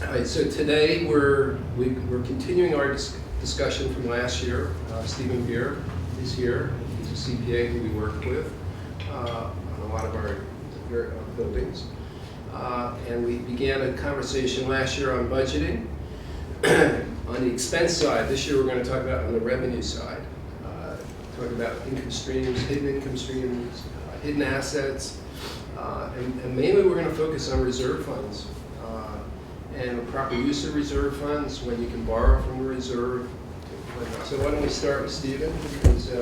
All right, so today we're continuing our discussion from last year. Stephen Beer is here. He's a CPA who we work with on a lot of our buildings. And we began a conversation last year on budgeting. On the expense side, this year we're going to talk about on the revenue side. Talk about income streams, hidden income streams, hidden assets, and mainly we're going to focus on reserve funds and the proper use of reserve funds, when you can borrow from a reserve. So why don't we start with Stephen, because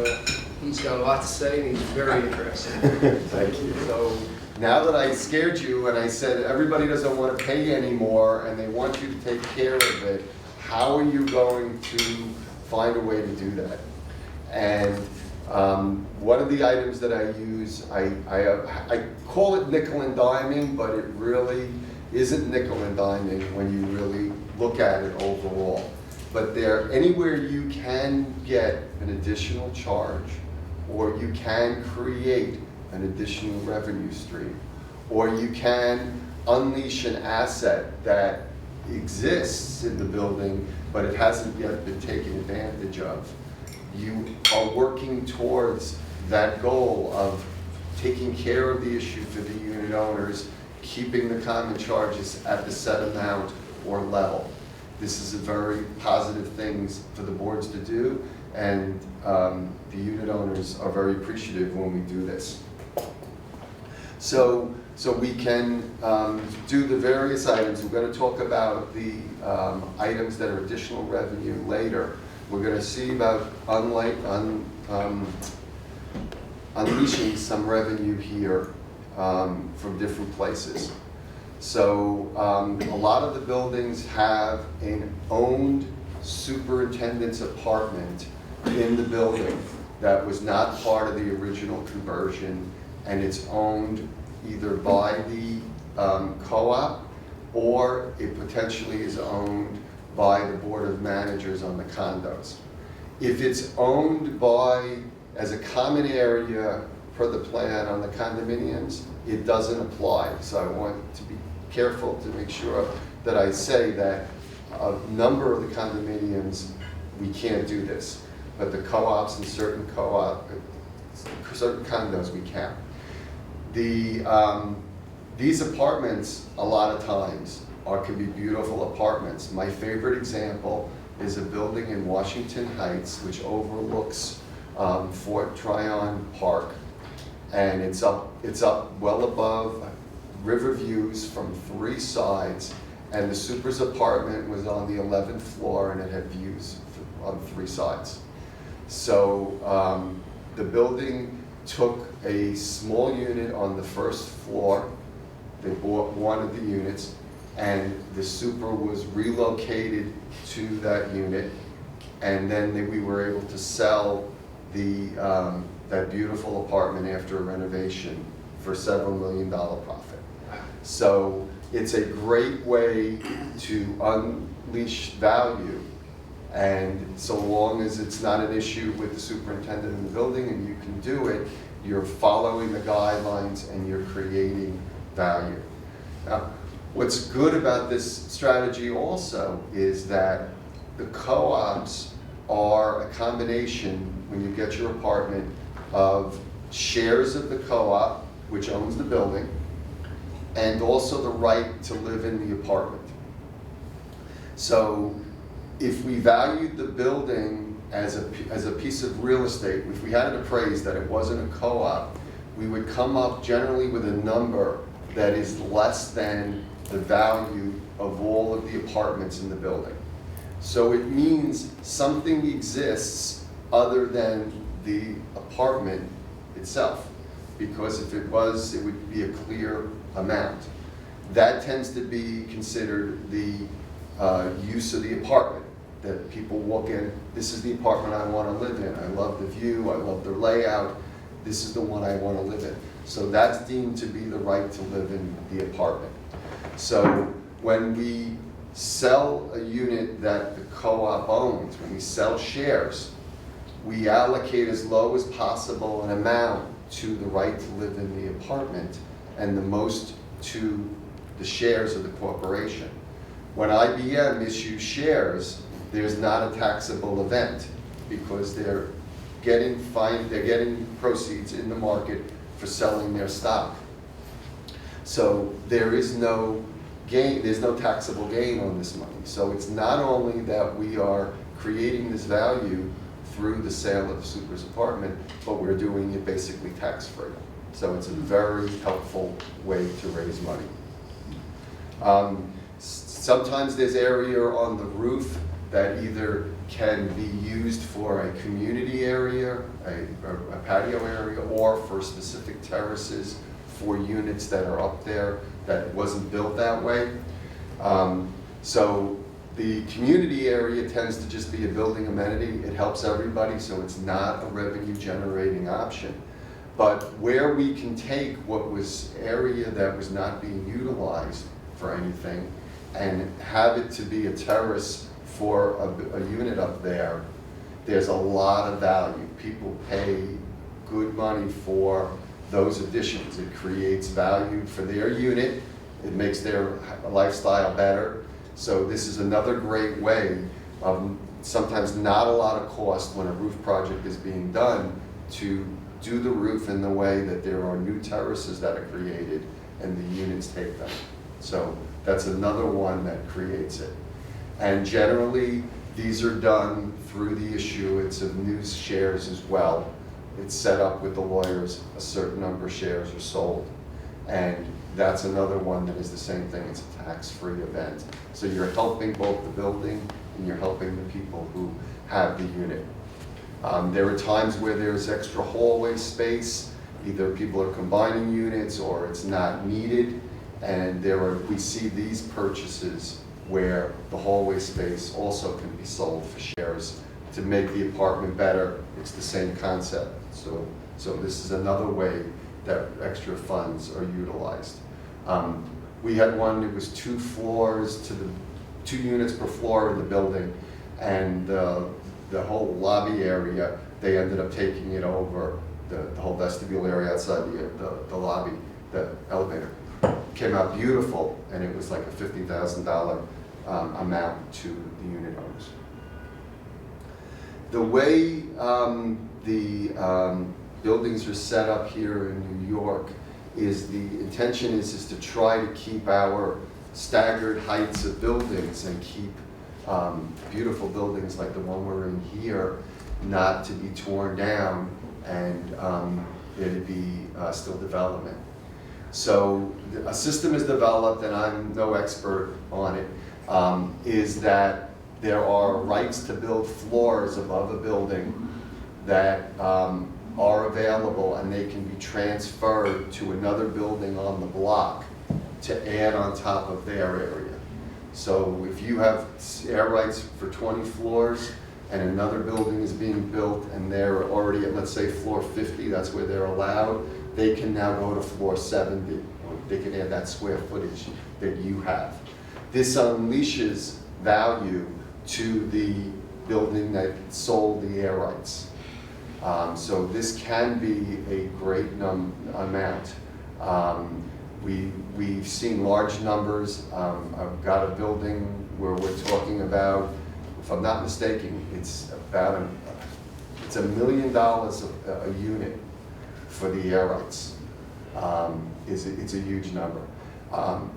he's got a lot to say and he's very interesting. Thank you. So now that I scared you and I said everybody doesn't want to pay anymore and they want you to take care of it, how are you going to find a way to do that? And one of the items that I use, I call it nickel and diming, but it really isn't nickel and diming when you really look at it overall. But anywhere you can get an additional charge, or you can create an additional revenue stream, or you can unleash an asset that exists in the building, but it hasn't yet been taken advantage of. You are working towards that goal of taking care of the issue for the unit owners, keeping the common charges at the set amount or level. This is a very positive thing for the boards to do, and the unit owners are very appreciative when we do this. So we can do the various items. We're going to talk about the items that are additional revenue later. We're going to see about unleashing some revenue here from different places. So a lot of the buildings have an owned superintendent's apartment in the building that was not part of the original conversion, and it's owned either by the co-op, or it potentially is owned by the board of managers on the condos. If it's owned as a common area per the plan on the condominiums, it doesn't apply. So I want to be careful to make sure that I say that a number of the condominiums, we can't do this. But the co-ops and certain condos, we can. These apartments, a lot of times, can be beautiful apartments. My favorite example is a building in Washington Heights, which overlooks Fort Tryon Park, and it's up well above river views from 3 sides, and the super's apartment was on the 11th floor, and it had views on 3 sides. So the building took a small unit on the 1st floor. They bought one of the units, and the super was relocated to that unit, and then we were able to sell that beautiful apartment after a renovation for several $1 million profit. So it's a great way to unleash value, and so long as it's not an issue with the superintendent in the building and you can do it, you're following the guidelines and you're creating value. Now, what's good about this strategy also is that the co-ops are a combination, when you get your apartment, of shares of the co-op, which owns the building, and also the right to live in the apartment. So if we valued the building as a piece of real estate, if we had it appraised that it wasn't a co-op, we would come up generally with a number that is less than the value of all of the apartments in the building. So it means something exists other than the apartment itself, because if it was, it would be a clear amount. That tends to be considered the use of the apartment, that people walk in, this is the apartment I want to live in. I love the view, I love the layout, this is the one I want to live in. So that's deemed to be the right to live in the apartment. So when we sell a unit that the co-op owns, when we sell shares, we allocate as low as possible an amount to the right to live in the apartment and the most to the shares of the corporation. When IBM issues shares, there's not a taxable event because they're getting proceeds in the market for selling their stock. So there is no gain, there's no taxable gain on this money. So it's not only that we are creating this value through the sale of the super's apartment, but we're doing it basically tax-free. So it's a very helpful way to raise money. Sometimes there's area on the roof that either can be used for a community area, a patio area, or for specific terraces for units that are up there that wasn't built that way. So the community area tends to just be a building amenity. It helps everybody, so it's not a revenue generating option. But where we can take what was area that was not being utilized for anything and have it to be a terrace for a unit up there, there's a lot of value. People pay good money for those additions. It creates value for their unit. It makes their lifestyle better. So this is another great way of sometimes not a lot of cost when a roof project is being done to do the roof in the way that there are new terraces that are created and the units take them. So that's another one that creates it. And generally, these are done through the issuance of new shares as well. It's set up with the lawyers, a certain number of shares are sold. And that's another one that is the same thing, it's a tax-free event. So you're helping both the building and you're helping the people who have the unit. There are times where there's extra hallway space, either people are combining units or it's not needed. And we see these purchases where the hallway space also can be sold for shares to make the apartment better. It's the same concept. So this is another way that extra funds are utilized. We had one that was 2 floors to the 2 units per floor in the building, and the whole lobby area, they ended up taking it over, the whole vestibule area outside the lobby, the elevator. Came out beautiful, and it was like a $50,000 amount to the unit owners. The way the buildings are set up here in New York is the intention is to try to keep our staggered heights of buildings and keep beautiful buildings like the one we're in here not to be torn down and there to be still development. So a system is developed, and I'm no expert on it, is that there are rights to build floors above a building that are available, and they can be transferred to another building on the block to add on top of their area. So if you have air rights for 20 floors and another building is being built and they're already at, let's say, floor 50, that's where they're allowed, they can now go to floor 70. They can add that square footage that you have. This unleashes value to the building that sold the air rights. So this can be a great amount. We've seen large numbers. I've got a building where we're talking about, if I'm not mistaken, it's about it's $1 million a unit for the air rights. It's a huge number.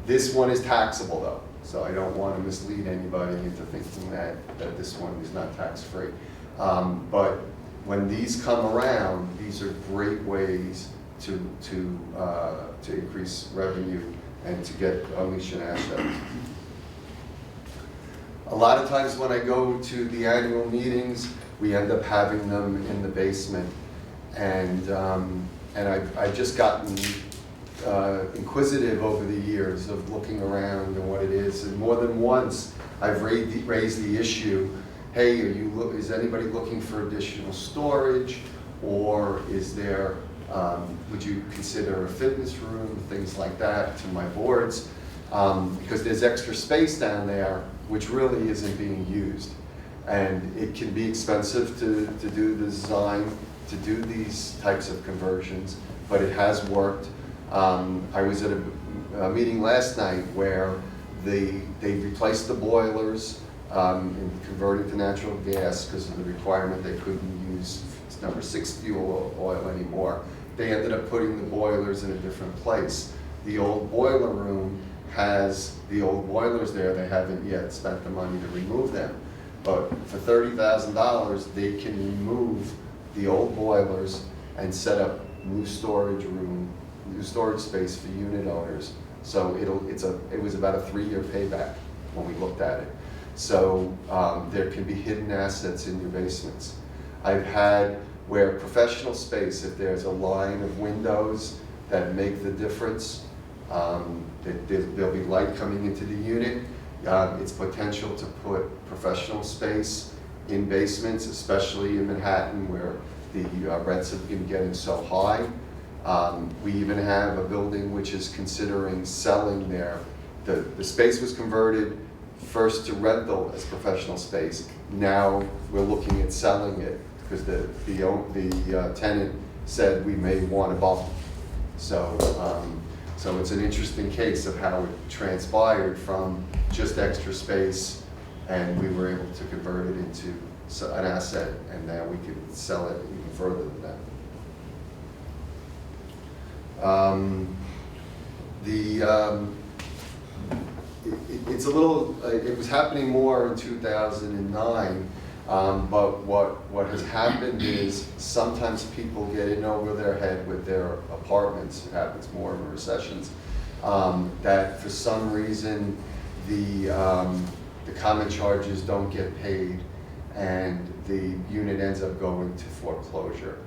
This one is taxable though, so I don't want to mislead anybody into thinking that this one is not tax-free. But when these come around, these are great ways to increase revenue and to unleash an asset. A lot of times when I go to the annual meetings, we end up having them in the basement, and I've just gotten inquisitive over the years of looking around and what it is, and more than once I've raised the issue, hey, is anybody looking for additional storage, or is there, would you consider a fitness room, things like that, to my boards, because there's extra space down there which really isn't being used. And it can be expensive to do the design, to do these types of conversions, but it has worked. I was at a meeting last night where They replaced the boilers and converted to natural gas because of the requirement they couldn't use number 6 fuel oil anymore. They ended up putting the boilers in a different place. The old boiler room has the old boilers there. They haven't yet spent the money to remove them. But for $30,000, they can remove the old boilers and set up new storage room, new storage space for unit owners. So it was about a 3-year payback when we looked at it. So there can be hidden assets in your basements. I've had where professional space, if there's a line of windows that make the difference, there'll be light coming into the unit. It's potential to put professional space in basements, especially in Manhattan where the rents have been getting so high. We even have a building which is considering selling there. The space was converted first to rental as professional space. Now we're looking at selling it because the tenant said we may want to buy. So it's an interesting case of how it transpired from just extra space, and we were able to convert it into an asset, and now we can sell it even further than that. It's a little, it was happening more in 2009, but what has happened is sometimes people get in over their head with their apartments. It happens more in recessions, that for some reason the common charges don't get paid and the unit ends up going to foreclosure.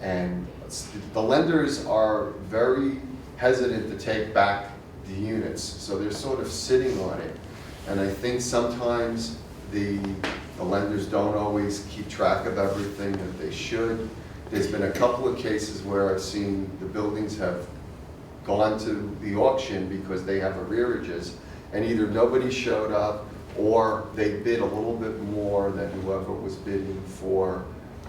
And the lenders are very hesitant to take back the units, so they're sort of sitting on it. And I think sometimes the lenders don't always keep track of everything that they should. There's been a couple of cases where I've seen the buildings have gone to the auction because they have arrearages, and either nobody showed up or they bid a little bit more than whoever was bidding for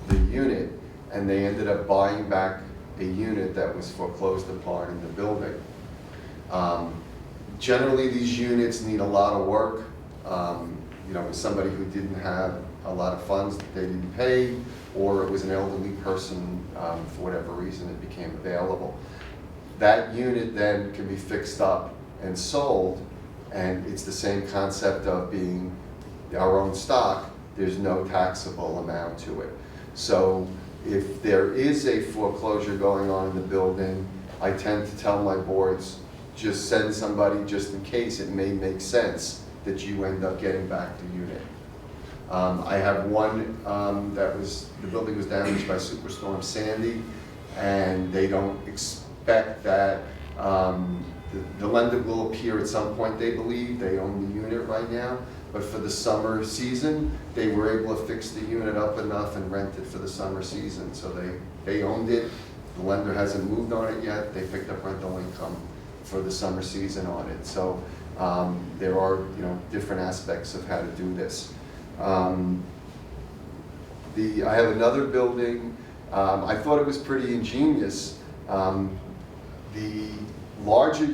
the unit, and they ended up buying back a unit that was foreclosed upon in the building. Generally, these units need a lot of work. You know, somebody who didn't have a lot of funds that they didn't pay, or it was an elderly person, for whatever reason it became available. That unit then can be fixed up and sold, and it's the same concept of being our own stock. There's no taxable amount to it. So if there is a foreclosure going on in the building, I tend to tell my boards, just send somebody just in case. It may make sense that you end up getting back the unit. I have one the building was damaged by Superstorm Sandy, and they don't expect that the lender will appear at some point. They believe they own the unit right now, but for the summer season, they were able to fix the unit up enough and rent it for the summer season. So they owned it. The lender hasn't moved on it yet. They picked up rental income for the summer season on it. So there are, you know, different aspects of how to do this. I have another building. I thought it was pretty ingenious. The larger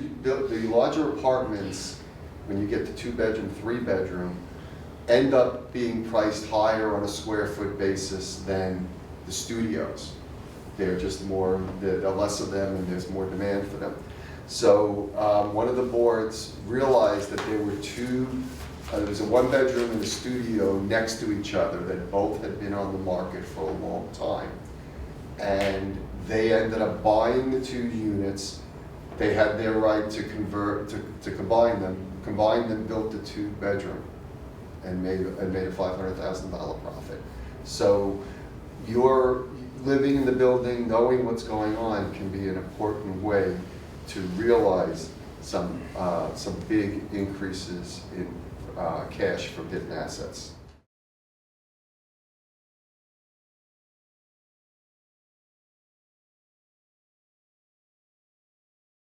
apartments, when you get to 2-bedroom, 3-bedroom, end up being priced higher on a square foot basis than the studios. They're just more, there are less of them and there's more demand for them. So one of the boards realized that there were there was a 1-bedroom and a studio next to each other that both had been on the market for a long time. And they ended up buying the 2 units. They had their right to convert, to combine them, built the 2-bedroom, and made a $500,000 profit. So you're living in the building, knowing what's going on can be an important way to realize some big increases in cash from hidden assets.